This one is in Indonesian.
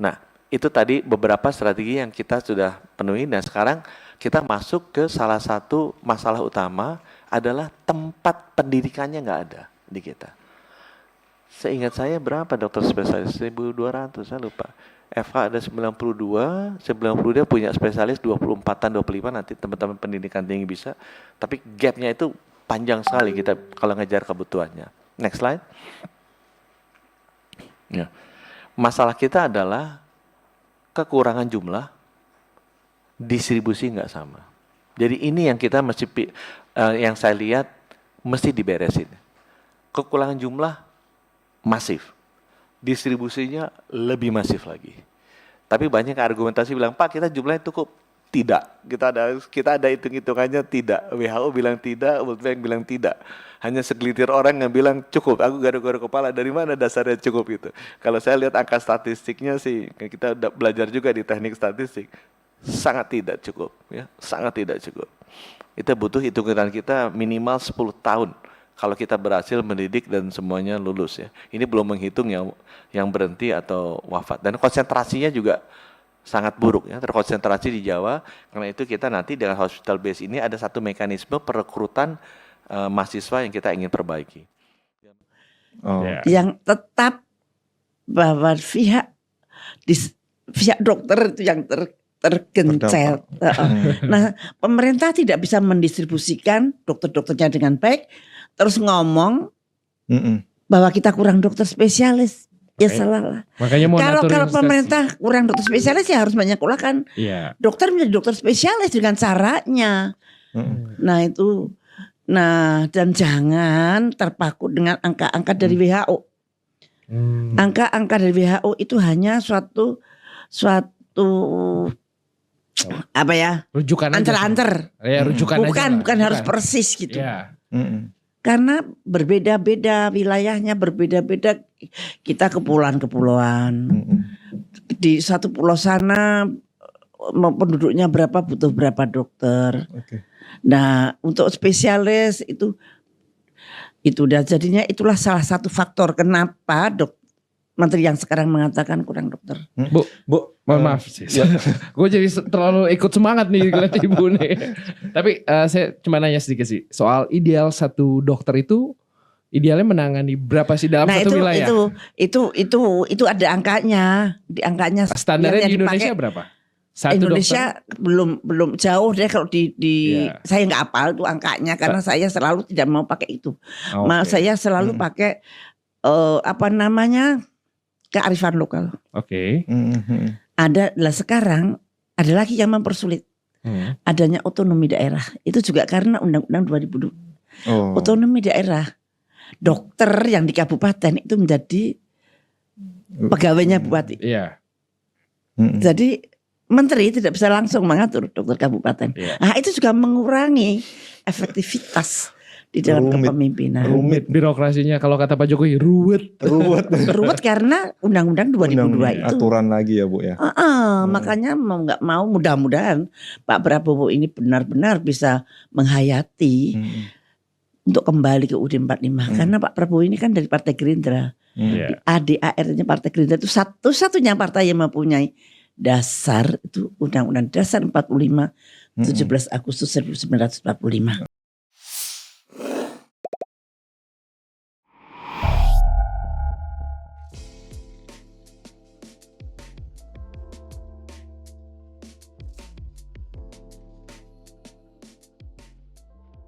Nah, itu tadi beberapa strategi yang kita sudah penuhi dan sekarang kita masuk ke salah satu masalah utama adalah tempat pendidikannya nggak ada di kita. Seingat saya berapa dokter spesialis? 1.200, saya lupa. FH ada 92 dia punya spesialis 24-an, 25, nanti teman-teman pendidikan tinggi bisa. Tapi gapnya itu panjang sekali kita kalau ngejar kebutuhannya. Next slide. Ya. Masalah kita adalah kekurangan jumlah, distribusi nggak sama. Jadi ini yang kita mesti, yang saya lihat mesti diberesin. Kekurangan jumlah masif, distribusinya lebih masif lagi. Tapi banyak argumentasi bilang, Pak kita jumlahnya cukup. Tidak, kita ada hitung-hitungannya tidak. WHO bilang tidak, World Bank bilang tidak. Hanya segelintir orang yang bilang cukup. Aku garuk-garuk kepala, dari mana dasarnya cukup itu? Kalau saya lihat angka statistiknya sih, kita udah belajar juga di teknik statistik, sangat tidak cukup, ya, sangat tidak cukup. Itu butuh hitungan kita minimal 10 tahun kalau kita berhasil mendidik dan semuanya lulus, ya. Ini belum menghitung yang berhenti atau wafat. Dan konsentrasinya juga sangat buruk, ya, terkonsentrasi di Jawa. Karena itu kita nanti dengan hospital base ini ada satu mekanisme perekrutan mahasiswa yang kita ingin perbaiki. Yang tetap bahwa pihak dokter itu yang tergencet. Nah, pemerintah tidak bisa mendistribusikan dokter-dokternya dengan baik, terus ngomong bahwa kita kurang dokter spesialis. Ya salah. Makanya kalau pemerintah kurang dokter spesialis ya harus menyekolahkan dokter menjadi dokter spesialis dengan caranya. Nah itu, dan jangan terpaku dengan angka-angka dari WHO. Angka-angka dari WHO itu hanya suatu apa ya? Rujukan ancer-ancer. Ya, rujukan bukan harus persis gitu. Karena berbeda-beda wilayahnya, berbeda-beda, kita kepulauan-kepulauan. Di satu pulau sana penduduknya berapa, butuh berapa dokter. Nah untuk spesialis itu dan jadinya itulah salah satu faktor kenapa Menteri yang sekarang mengatakan kurang dokter. Bu, mohon maaf sih. Gue jadi terlalu ikut semangat nih ngeliat ibu nih. Tapi saya cuma nanya sedikit sih. Soal ideal satu dokter itu, idealnya menangani berapa sih dalam satu wilayah? Itu ada angkanya. Di angkanya standarnya di Indonesia berapa? Satu Indonesia dokter? belum jauh deh kalau saya nggak hafal itu angkanya karena saya selalu tidak mau pakai itu. Saya selalu pakai kearifan lokal. Sekarang ada lagi yang mempersulit. Adanya otonomi daerah. Itu juga karena Undang-Undang 2020. Otonomi daerah. Dokter yang di kabupaten itu menjadi pegawainya bupati. Jadi menteri tidak bisa langsung mengatur dokter kabupaten. Nah itu juga mengurangi efektivitas di dalam kepemimpinan. Rumit birokrasinya, kalau kata Pak Jokowi ruwet karena Undang-Undang 2002 itu aturan lagi ya Bu ya. Makanya mau nggak mau mudah-mudahan Pak Prabowo ini benar-benar bisa menghayati untuk kembali ke UUD 45 karena Pak Prabowo ini kan dari Partai Gerindra. ADAR-nya Partai Gerindra itu satu-satunya partai yang mempunyai dasar itu Undang-Undang Dasar 45 17 Agustus 1945.